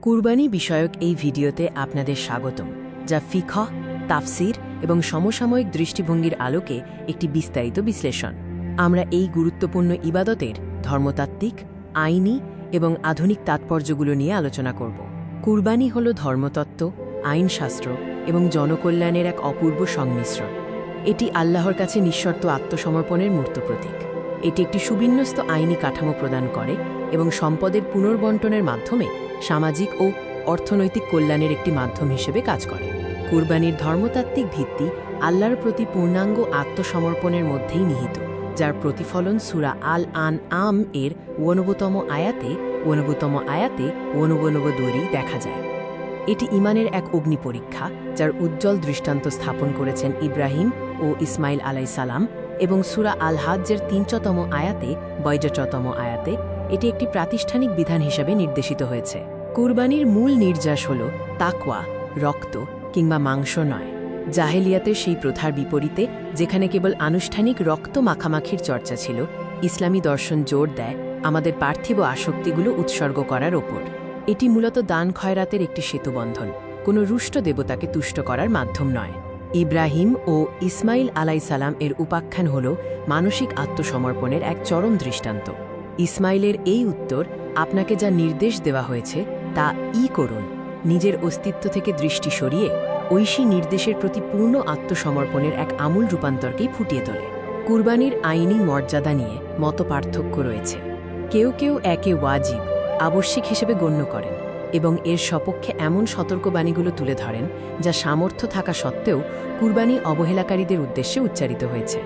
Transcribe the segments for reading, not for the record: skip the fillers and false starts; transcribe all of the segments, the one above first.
কুরবানি বিষয়ক এই ভিডিওতে আপনাদের স্বাগতম, যা ফিকহ, তাফসির এবং সমসাময়িক দৃষ্টিভঙ্গির আলোকে একটি বিস্তারিত বিশ্লেষণ। আমরা এই গুরুত্বপূর্ণ ইবাদতের ধর্মতাত্ত্বিক, আইনি এবং আধুনিক তাৎপর্যগুলো নিয়ে আলোচনা করব। কুরবানি হল ধর্মতত্ত্ব, আইনশাস্ত্র এবং জনকল্যাণের এক অপূর্ব সংমিশ্রণ। এটি আল্লাহর কাছে নিঃশর্ত আত্মসমর্পণের মূর্ত প্রতীক। এটি একটি সুবিন্যস্ত আইনি কাঠামো প্রদান করে এবং সম্পদের পুনর্বণ্টনের মাধ্যমে সামাজিক ও অর্থনৈতিক কল্যাণের একটি মাধ্যম হিসেবে কাজ করে। কুরবানির ধর্মতাত্ত্বিক ভিত্তি আল্লাহর প্রতি পূর্ণাঙ্গ আত্মসমর্পণের মধ্যেই নিহিত, যার প্রতিফলন সূরা আল আনআম এর 89তম আয়াতে 89 দেখা যায়। এটি ঈমানের এক অগ্নি পরীক্ষা, যার উজ্জ্বল দৃষ্টান্ত স্থাপন করেছেন ইব্রাহিম ও ইসমাইল আলাইসালাম, এবং সূরা আল হাজ্জের 3তম আয়াতে 62তম আয়াতে এটি একটি প্রাতিষ্ঠানিক বিধান হিসাবে নির্দেশিত হয়েছে। কুরবানির মূল নির্যাস হল তাকওয়া, রক্ত কিংবা মাংস নয়। জাহেলিয়াতের সেই প্রথার বিপরীতে, যেখানে কেবল আনুষ্ঠানিক রক্ত মাখামাখির চর্চা ছিল, ইসলামী দর্শন জোর দেয় আমাদের পার্থিব আসক্তিগুলো উৎসর্গ করার ওপর। এটি মূলত দান খয়রাতের একটি সেতুবন্ধন, কোনো রুষ্ট দেবতাকে তুষ্ট করার মাধ্যম নয়। ইব্রাহিম ও ইসমাইল আলাইসালাম এর উপাখ্যান হল মানসিক আত্মসমর্পণের এক চরম দৃষ্টান্ত। ইসমাইলের এই উত্তর, আপনাকে যা নির্দেশ দেওয়া হয়েছে তা করুন, নিজের অস্তিত্ব থেকে দৃষ্টি সরিয়ে ঐশী নির্দেশের প্রতি পূর্ণ আত্মসমর্পণের এক আমূল রূপান্তরকেই ফুটিয়ে তোলে। কুরবানির আইনি মর্যাদা নিয়ে মতপার্থক্য রয়েছে। কেউ কেউ একে ওয়াজিব, আবশ্যিক হিসেবে গণ্য করেন এবং এর সপক্ষে এমন সতর্কবাণীগুলো তুলে ধরেন যা সামর্থ্য থাকা সত্ত্বেও কুরবানি অবহেলাকারীদের উদ্দেশ্যে উচ্চারিত হয়েছে।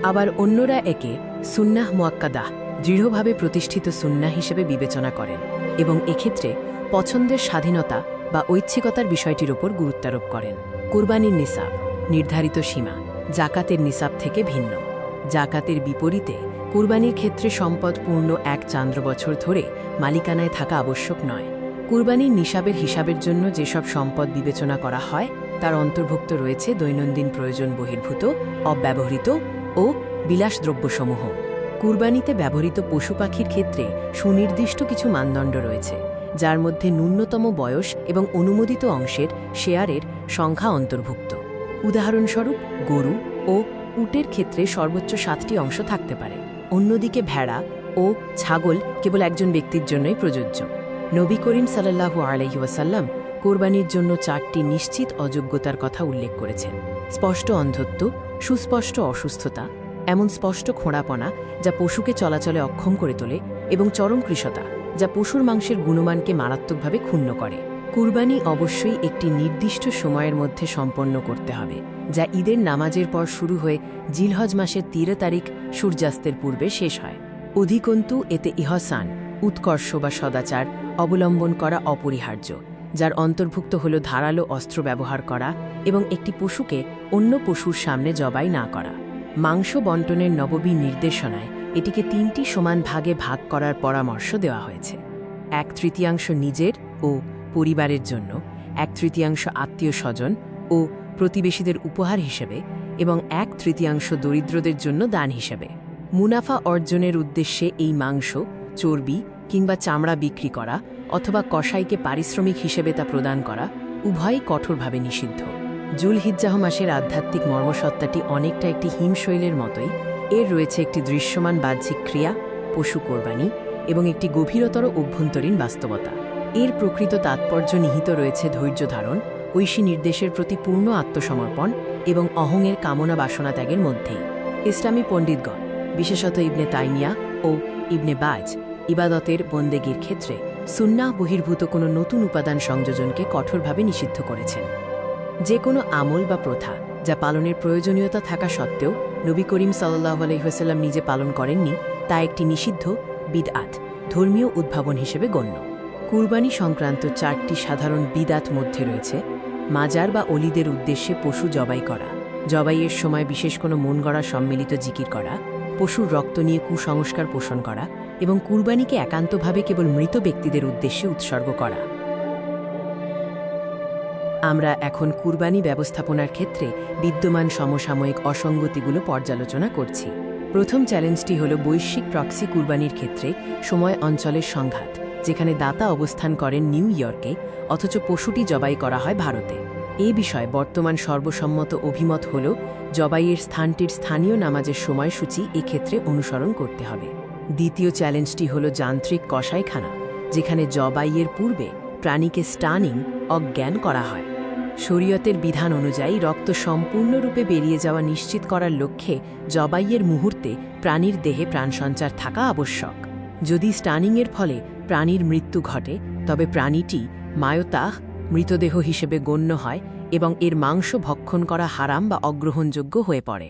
আবার অন্যরা একে সুন্নাহ মুআক্কাদাহ, দৃঢ়ভাবে প্রতিষ্ঠিত সুন্নাহ হিসেবে বিবেচনা করেন এবং এক্ষেত্রে পছন্দের স্বাধীনতা বা ঐচ্ছিকতার বিষয়টির ওপর গুরুত্বারোপ করেন। কুরবানির নিসাব, নির্ধারিত সীমা, জাকাতের নিসাব থেকে ভিন্ন। জাকাতের বিপরীতে কুরবানির ক্ষেত্রে সম্পদ পূর্ণ এক চান্দ্রবছর ধরে মালিকানায় থাকা আবশ্যক নয়। কুরবানির নিসাবের হিসাবের জন্য যেসব সম্পদ বিবেচনা করা হয় তার অন্তর্ভুক্ত রয়েছে দৈনন্দিন প্রয়োজন বহির্ভূত, অব্যবহৃত ও বিলাসদ্রব্যসমূহ। কুরবানিতে ব্যবহৃত পশু পাখির ক্ষেত্রে সুনির্দিষ্ট কিছু মানদণ্ড রয়েছে, যার মধ্যে ন্যূনতম বয়স এবং অনুমোদিত অংশের শেয়ারের সংখ্যা অন্তর্ভুক্ত। উদাহরণস্বরূপ, গরু ও উটের ক্ষেত্রে সর্বোচ্চ 7টি অংশ থাকতে পারে। অন্যদিকে ভেড়া ও ছাগল কেবল একজন ব্যক্তির জন্যই প্রযোজ্য। নবী করিম সাল্লাল্লাহু আলাইহি ওয়াসাল্লাম কোরবানির জন্য 4টি নিশ্চিত অযোগ্যতার কথা উল্লেখ করেছেন: স্পষ্ট অন্ধত্ব, সুস্পষ্ট অসুস্থতা, এমন স্পষ্ট খোঁড়াপনা যা পশুকে চলাচলে অক্ষম করে তোলে, এবং চরম কৃশতা, যা পশুর মাংসের গুণমানকে মারাত্মকভাবে ক্ষুণ্ণ করে। কুরবানি অবশ্যই একটি নির্দিষ্ট সময়ের মধ্যে সম্পন্ন করতে হবে, যা ঈদের নামাজের পর শুরু হয়ে জিলহজ মাসের 13 তারিখ সূর্যাস্তের পূর্বে শেষ হয়। অধিকন্তু এতে ইহসান, উৎকর্ষ বা সদাচার অবলম্বন করা অপরিহার্য, যার অন্তর্ভুক্ত হল ধারালো অস্ত্র ব্যবহার করা এবং একটি পশুকে অন্য পশুর সামনে জবাই না করা। মাংস বণ্টনের নববী নির্দেশনায় এটিকে 3টি সমান ভাগে ভাগ করার পরামর্শ দেওয়া হয়েছে: 1/3 নিজের ও পরিবারের জন্য, 1/3 আত্মীয় স্বজন ও প্রতিবেশীদের উপহার হিসেবে, এবং 1/3 দরিদ্রদের জন্য দান হিসেবে। মুনাফা অর্জনের উদ্দেশ্যে এই মাংস, চর্বি কিংবা চামড়া বিক্রি করা অথবা কসাইকে পারিশ্রমিক হিসেবে তা প্রদান করা উভয়ই কঠোরভাবে নিষিদ্ধ। জুলহিজ্জাহ মাসের আধ্যাত্মিক মর্মসত্তাটি অনেকটা একটি হিমশৈলের মতোই। এর রয়েছে একটি দৃশ্যমান বাহ্যিক ক্রিয়া, পশু কোরবানি, এবং একটি গভীরতর অভ্যন্তরীণ বাস্তবতা। এর প্রকৃত তাৎপর্য নিহিত রয়েছে ধৈর্য ধারণ, ঐশী নির্দেশের প্রতি পূর্ণ আত্মসমর্পণ এবং অহংয়ের কামনা বাসনা ত্যাগের মধ্যেই। ইসলামী পণ্ডিতগণ, বিশেষত ইবনে তাইমিয়া ও ইবনে বাজ, ইবাদতের বন্দেগীর ক্ষেত্রে সুন্নাহ বহির্ভূত কোনো নতুন উপাদান সংযোজনকে কঠোরভাবে নিষিদ্ধ করেছেন। যে কোনো আমল বা প্রথা যা পালনের প্রয়োজনীয়তা থাকা সত্ত্বেও নবী করিম সাল্লাল্লাহু আলাইহি ওয়াসাল্লাম নিজে পালন করেননি, তা একটি নিষিদ্ধ বিদআত, ধর্মীয় উদ্ভাবন হিসেবে গণ্য। কুরবানি সংক্রান্ত 4টি সাধারণ বিদআত মধ্যে রয়েছে: মাজার বা অলিদের উদ্দেশ্যে পশু জবাই করা, জবাইয়ের সময় বিশেষ কোনো মন গড়া সম্মিলিত জিকির করা, পশুর রক্ত নিয়ে কুসংস্কার পোষণ করা এবং কুরবানিকে একান্তভাবে কেবল মৃত ব্যক্তিদের উদ্দেশ্যে উৎসর্গ করা। আমরা এখন কুরবানি ব্যবস্থাপনার ক্ষেত্রে বিদ্যমান সমসাময়িক অসঙ্গতিগুলো পর্যালোচনা করছি। প্রথম চ্যালেঞ্জটি হল বৈশ্বিক প্রক্সি কুরবানির ক্ষেত্রে সময় অঞ্চলের সংঘাত, যেখানে দাতা অবস্থান করেন নিউ ইয়র্কে, অথচ পশুটি জবাই করা হয় ভারতে। এ বিষয়ে বর্তমান সর্বসম্মত অভিমত হল জবাইয়ের স্থানটির স্থানীয় নামাজের সময়সূচি এক্ষেত্রে অনুসরণ করতে হবে। দ্বিতীয় চ্যালেঞ্জটি হল যান্ত্রিক কসাইখানা, যেখানে জবাইয়ের পূর্বে প্রাণীকে স্টানিং, অজ্ঞান করা হয়। শরীয়তের বিধান অনুযায়ী রক্ত সম্পূর্ণরূপে বেরিয়ে যাওয়া নিশ্চিত করার লক্ষ্যে জবাইয়ের মুহূর্তে প্রাণীর দেহে প্রাণসঞ্চার থাকা আবশ্যক। যদি স্টানিংয়ের ফলে প্রাণীর মৃত্যু ঘটে, তবে প্রাণীটি মায়োতাহ, মৃতদেহ হিসেবে গণ্য হয় এবং এর মাংস ভক্ষণ করা হারাম বা অগ্রহণযোগ্য হয়ে পড়ে।